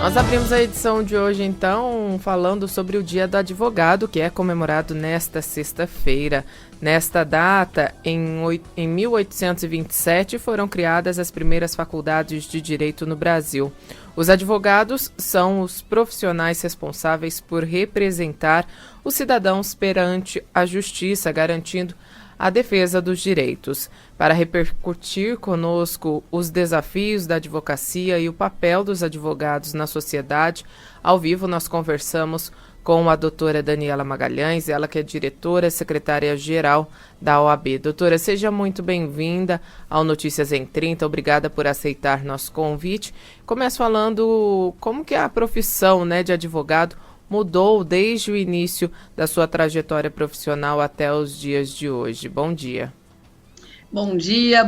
Nós abrimos a edição de hoje, então, falando sobre o Dia do Advogado, que é comemorado nesta sexta-feira. Nesta data, em 1827, foram criadas as primeiras faculdades de direito no Brasil. Os advogados são os profissionais responsáveis por representar os cidadãos perante a justiça, garantindo a defesa dos direitos. Para repercutir conosco os desafios da advocacia e o papel dos advogados na sociedade, ao vivo nós conversamos com a doutora Daniela Magalhães, ela que é diretora e secretária-geral da OAB. Doutora, seja muito bem-vinda ao Notícias em 30, obrigada por aceitar nosso convite. Começo falando como que a profissão, de advogado mudou desde o início da sua trajetória profissional até os dias de hoje. Bom dia. Bom dia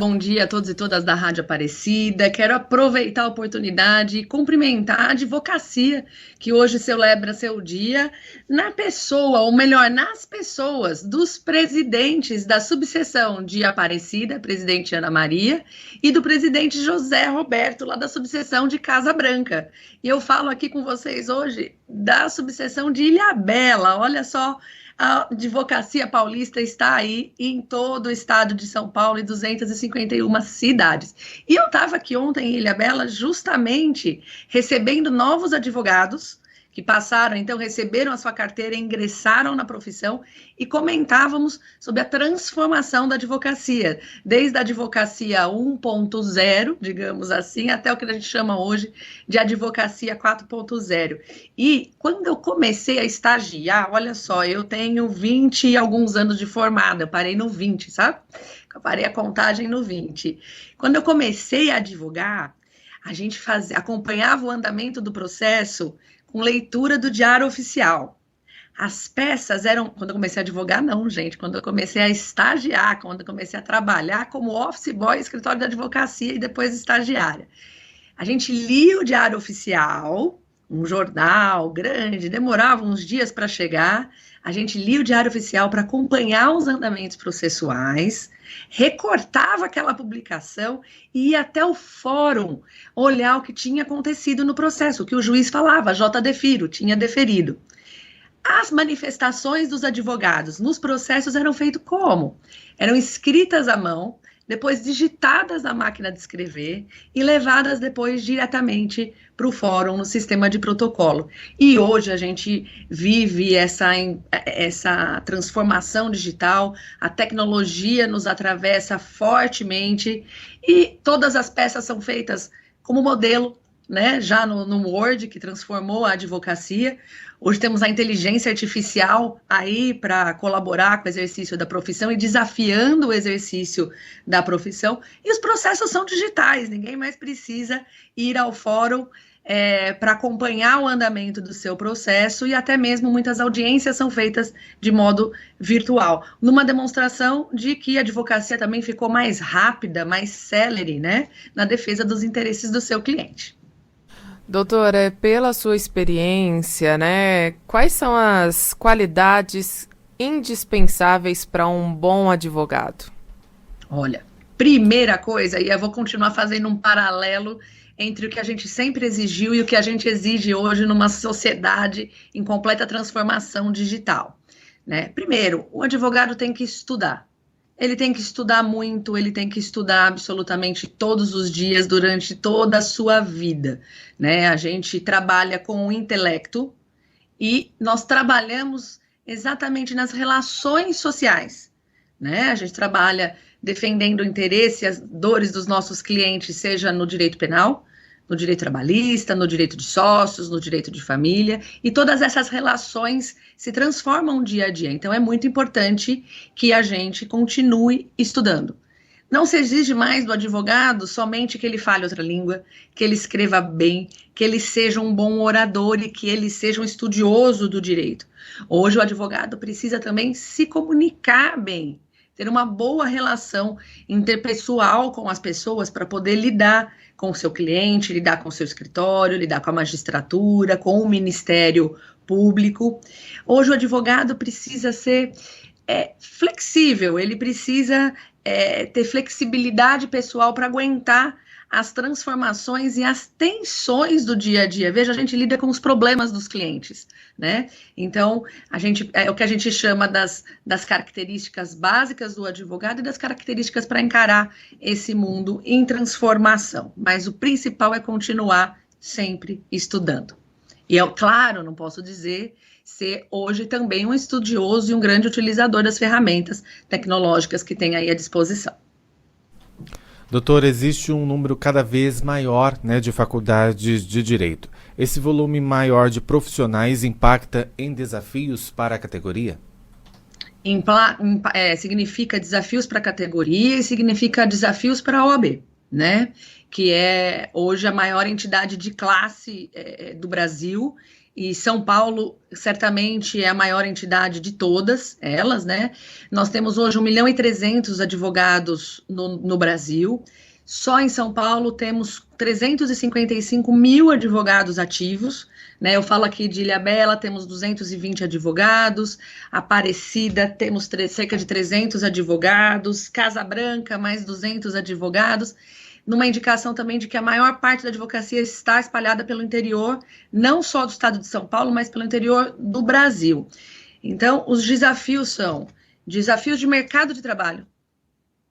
a todos e todas da Rádio Aparecida. Quero aproveitar a oportunidade e cumprimentar a advocacia, que hoje celebra seu dia, na pessoa, ou melhor, nas pessoas dos presidentes da subseção de Aparecida, presidente Ana Maria, e do presidente José Roberto, lá da subseção de Casa Branca. E eu falo aqui com vocês hoje da subseção de Ilhabela. Olha só, a advocacia paulista está aí em todo o estado de São Paulo e 251 cidades. E eu estava aqui ontem em Ilhabela justamente recebendo novos advogados que passaram, então receberam a sua carteira, ingressaram na profissão e comentávamos sobre a transformação da advocacia, desde a advocacia 1.0, digamos assim, até o que a gente chama hoje de advocacia 4.0. E quando eu comecei a estagiar, olha só, eu tenho 20 e alguns anos de formada, eu parei no 20, sabe? Eu parei a contagem no 20. Quando eu comecei a advogar, a gente acompanhava o andamento do processo com leitura do Diário Oficial. As peças eram, quando eu comecei a advogar, não, gente, quando eu comecei a estagiar, quando eu comecei a trabalhar como office boy, escritório de advocacia e depois estagiária. A gente lia o Diário Oficial, um jornal grande, demorava uns dias para chegar, a gente lia o Diário Oficial para acompanhar os andamentos processuais, recortava aquela publicação e ia até o fórum olhar o que tinha acontecido no processo, o que o juiz falava, JDefiro, tinha deferido. As manifestações dos advogados nos processos eram feitas como? Eram escritas à mão, depois digitadas na máquina de escrever e levadas depois diretamente para o fórum no sistema de protocolo. E hoje a gente vive essa transformação digital, a tecnologia nos atravessa fortemente e todas as peças são feitas como modelo, já no Word, que transformou a advocacia. Hoje temos a inteligência artificial aí para colaborar com o exercício da profissão e desafiando o exercício da profissão. E os processos são digitais, ninguém mais precisa ir ao fórum para acompanhar o andamento do seu processo e até mesmo muitas audiências são feitas de modo virtual, numa demonstração de que a advocacia também ficou mais rápida, mais célere, na defesa dos interesses do seu cliente. Doutora, pela sua experiência, quais são as qualidades indispensáveis para um bom advogado? Olha, primeira coisa, e eu vou continuar fazendo um paralelo entre o que a gente sempre exigiu e o que a gente exige hoje numa sociedade em completa transformação digital, Primeiro, o advogado tem que estudar. Ele tem que estudar muito, ele tem que estudar absolutamente todos os dias, durante toda a sua vida, A gente trabalha com o intelecto e nós trabalhamos exatamente nas relações sociais, A gente trabalha defendendo o interesse e as dores dos nossos clientes, seja no direito penal, no direito trabalhista, no direito de sócios, no direito de família, e todas essas relações se transformam dia a dia. Então, é muito importante que a gente continue estudando. Não se exige mais do advogado somente que ele fale outra língua, que ele escreva bem, que ele seja um bom orador e que ele seja um estudioso do direito. Hoje, o advogado precisa também se comunicar bem, ter uma boa relação interpessoal com as pessoas para poder lidar com o seu cliente, lidar com o seu escritório, lidar com a magistratura, com o Ministério Público. Hoje o advogado precisa ser flexível, ele precisa ter flexibilidade pessoal para aguentar as transformações e as tensões do dia a dia. Veja, a gente lida com os problemas dos clientes, né? Então, é o que a gente chama das características básicas do advogado e das características para encarar esse mundo em transformação. Mas o principal é continuar sempre estudando. E claro, não posso dizer ser hoje também um estudioso e um grande utilizador das ferramentas tecnológicas que tem aí à disposição. Doutor, existe um número cada vez maior, né, de faculdades de direito. Esse volume maior de profissionais impacta em desafios para a categoria? Significa desafios para a categoria e significa desafios para a OAB, né? Que é hoje a maior entidade de classe do Brasil, e São Paulo certamente é a maior entidade de todas elas, né? Nós temos hoje 1.300.000 advogados no Brasil. Só em São Paulo temos 355 mil advogados ativos, né? Eu falo aqui de Ilhabela, temos 220 advogados, Aparecida temos cerca de 300 advogados, Casa Branca mais 200 advogados, numa indicação também de que a maior parte da advocacia está espalhada pelo interior, não só do estado de São Paulo, mas pelo interior do Brasil. Então, os desafios são desafios de mercado de trabalho,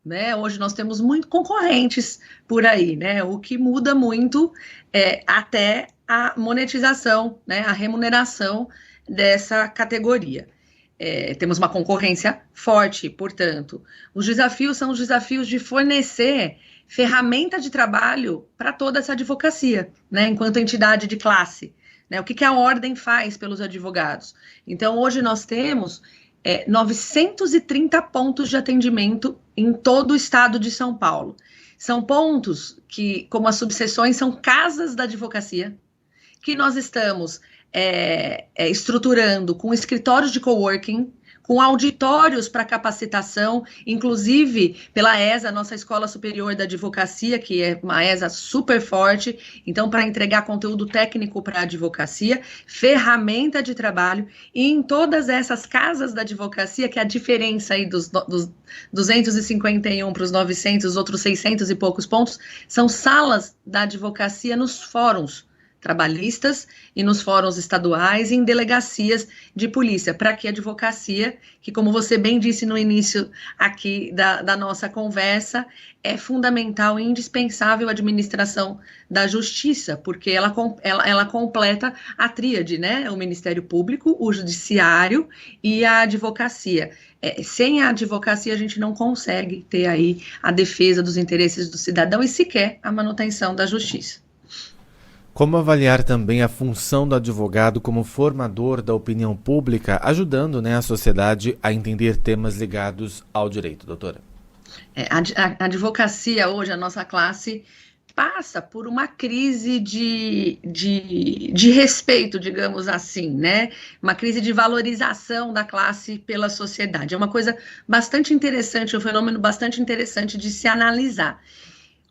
né? Hoje nós temos muitos concorrentes por aí, né? O que muda muito é até a monetização, né? A remuneração dessa categoria. Temos uma concorrência forte, portanto. Os desafios são os desafios de fornecer ferramenta de trabalho para toda essa advocacia, né, enquanto entidade de classe, né, o que a ordem faz pelos advogados. Então, hoje nós temos 930 pontos de atendimento em todo o estado de São Paulo. São pontos que, como as subseções, são casas da advocacia, que nós estamos estruturando com escritórios de coworking, com auditórios para capacitação, inclusive pela ESA, nossa Escola Superior da Advocacia, que é uma ESA super forte, então para entregar conteúdo técnico para a advocacia, ferramenta de trabalho, e em todas essas casas da advocacia, que é a diferença aí dos 251 para os 900, os outros 600 e poucos pontos, são salas da advocacia nos fóruns trabalhistas e nos fóruns estaduais e em delegacias de polícia, para que a advocacia, que como você bem disse no início aqui da nossa conversa, é fundamental e indispensável a administração da justiça, porque ela completa a tríade, né? O Ministério Público, o Judiciário e a advocacia. Sem a advocacia a gente não consegue ter aí a defesa dos interesses do cidadão e sequer a manutenção da justiça. Como avaliar também a função do advogado como formador da opinião pública, ajudando, né, a sociedade a entender temas ligados ao direito, doutora? A advocacia hoje, a nossa classe, passa por uma crise de respeito, digamos assim, né? Uma crise de valorização da classe pela sociedade. É uma coisa bastante interessante, um fenômeno bastante interessante de se analisar.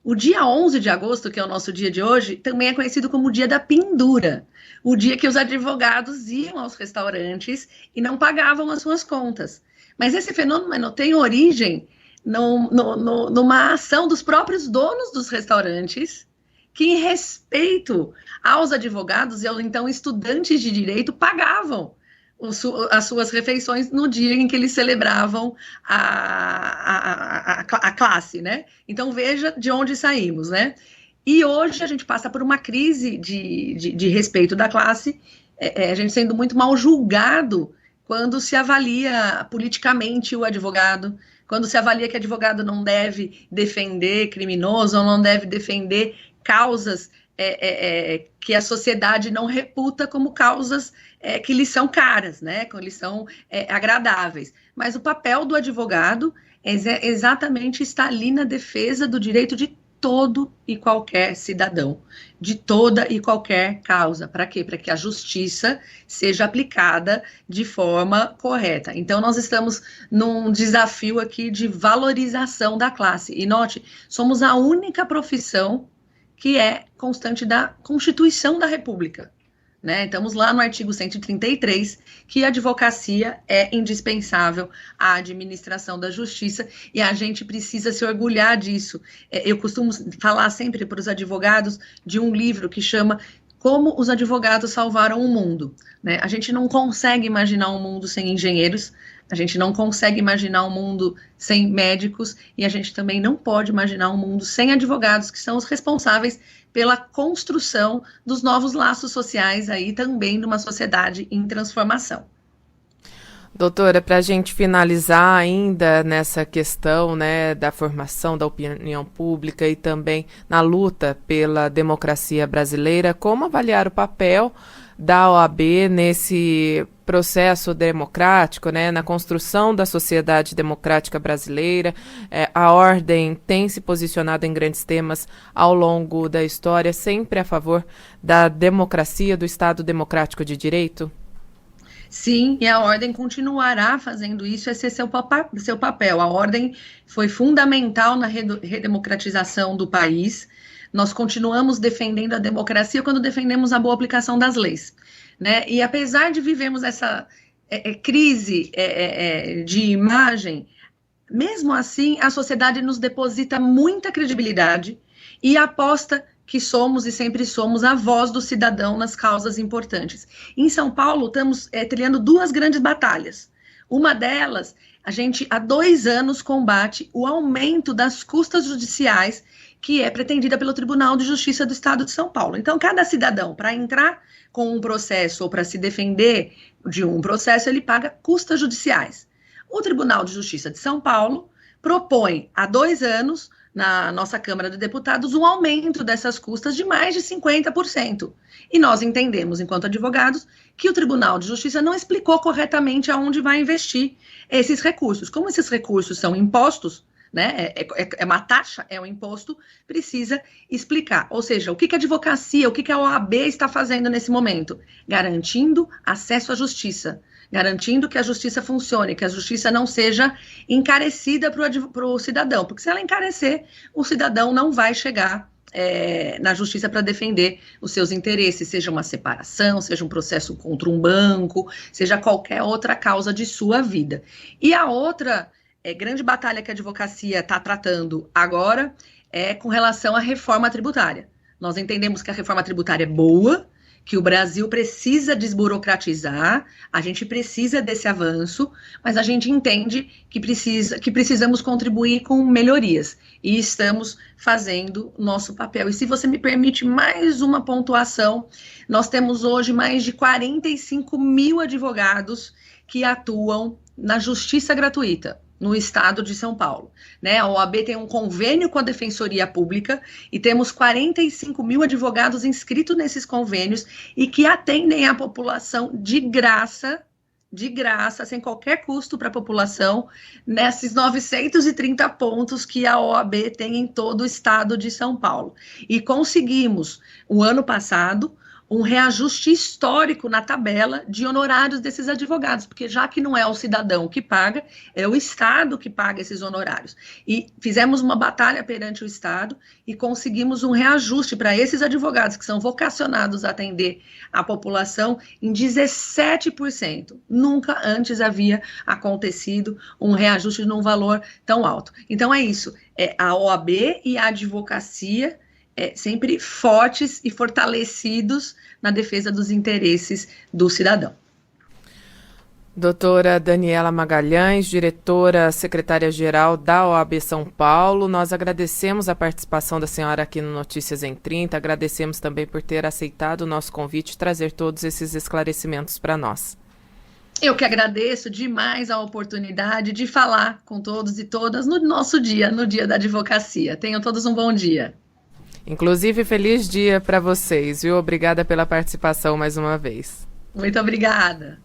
O dia 11 de agosto, que é o nosso dia de hoje, também é conhecido como o dia da pendura. O dia que os advogados iam aos restaurantes e não pagavam as suas contas. Mas esse fenômeno tem origem numa ação dos próprios donos dos restaurantes, que em respeito aos advogados e aos então estudantes de direito pagavam as suas refeições no dia em que eles celebravam a classe, né? Então veja de onde saímos, né? E hoje a gente passa por uma crise de respeito da classe, a gente sendo muito mal julgado quando se avalia politicamente o advogado, quando se avalia que advogado não deve defender criminoso ou não deve defender causas que a sociedade não reputa como causas que lhes são caras, né? Que lhes são agradáveis. Mas o papel do advogado exatamente está ali na defesa do direito de todo e qualquer cidadão, de toda e qualquer causa. Para quê? Para que a justiça seja aplicada de forma correta. Então, nós estamos num desafio aqui de valorização da classe. E note, somos a única profissão que é constante da Constituição da República, né? Estamos lá no artigo 133, que a advocacia é indispensável à administração da justiça e a gente precisa se orgulhar disso. Eu costumo falar sempre para os advogados de um livro que chama Como os Advogados Salvaram o Mundo, né? A gente não consegue imaginar um mundo sem engenheiros, a gente não consegue imaginar um mundo sem médicos e a gente também não pode imaginar um mundo sem advogados, que são os responsáveis pela construção dos novos laços sociais aí também numa sociedade em transformação. Doutora, para a gente finalizar ainda nessa questão, né, da formação da opinião pública e também na luta pela democracia brasileira, como avaliar o papel da OAB nesse processo democrático, né, na construção da sociedade democrática brasileira? A Ordem tem se posicionado em grandes temas ao longo da história, sempre a favor da democracia, do Estado democrático de direito? Sim, e a Ordem continuará fazendo isso, esse é seu papel. A Ordem foi fundamental na redemocratização do país. Nós continuamos defendendo a democracia quando defendemos a boa aplicação das leis, né? E apesar de vivermos essa crise de imagem, mesmo assim a sociedade nos deposita muita credibilidade e aposta que somos e sempre somos a voz do cidadão nas causas importantes. Em São Paulo, estamos trilhando duas grandes batalhas. Uma delas, a gente há 2 anos combate o aumento das custas judiciais que é pretendida pelo Tribunal de Justiça do Estado de São Paulo. Então, cada cidadão, para entrar com um processo ou para se defender de um processo, ele paga custas judiciais. O Tribunal de Justiça de São Paulo propõe há 2 anos na nossa Câmara de Deputados um aumento dessas custas de mais de 50%. E nós entendemos, enquanto advogados, que o Tribunal de Justiça não explicou corretamente aonde vai investir esses recursos. Como esses recursos são impostos, né, é uma taxa, é um imposto, precisa explicar. Ou seja, o que a advocacia, o que a OAB está fazendo nesse momento? Garantindo acesso à justiça, garantindo que a justiça funcione, que a justiça não seja encarecida para o cidadão, porque se ela encarecer, o cidadão não vai chegar na justiça para defender os seus interesses, seja uma separação, seja um processo contra um banco, seja qualquer outra causa de sua vida. E a outra grande batalha que a advocacia está tratando agora é com relação à reforma tributária. Nós entendemos que a reforma tributária é boa, que o Brasil precisa desburocratizar, a gente precisa desse avanço, mas a gente entende que precisamos contribuir com melhorias, e estamos fazendo nosso papel. E se você me permite mais uma pontuação, nós temos hoje mais de 45 mil advogados que atuam na justiça gratuita no estado de São Paulo, né? A OAB tem um convênio com a Defensoria Pública e temos 45 mil advogados inscritos nesses convênios e que atendem a população de graça, sem qualquer custo para a população, nesses 930 pontos que a OAB tem em todo o estado de São Paulo. E conseguimos, o ano passado, um reajuste histórico na tabela de honorários desses advogados, porque já que não é o cidadão que paga, é o Estado que paga esses honorários. E fizemos uma batalha perante o Estado e conseguimos um reajuste para esses advogados que são vocacionados a atender a população em 17%. Nunca antes havia acontecido um reajuste num valor tão alto. Então é isso, a OAB e a advocacia sempre fortes e fortalecidos na defesa dos interesses do cidadão. Doutora Daniela Magalhães, diretora secretária-geral da OAB São Paulo, nós agradecemos a participação da senhora aqui no Notícias em 30, agradecemos também por ter aceitado o nosso convite e trazer todos esses esclarecimentos para nós. Eu que agradeço demais a oportunidade de falar com todos e todas no nosso dia, no Dia da Advocacia. Tenham todos um bom dia. Inclusive, feliz dia para vocês, viu? Obrigada pela participação mais uma vez. Muito obrigada.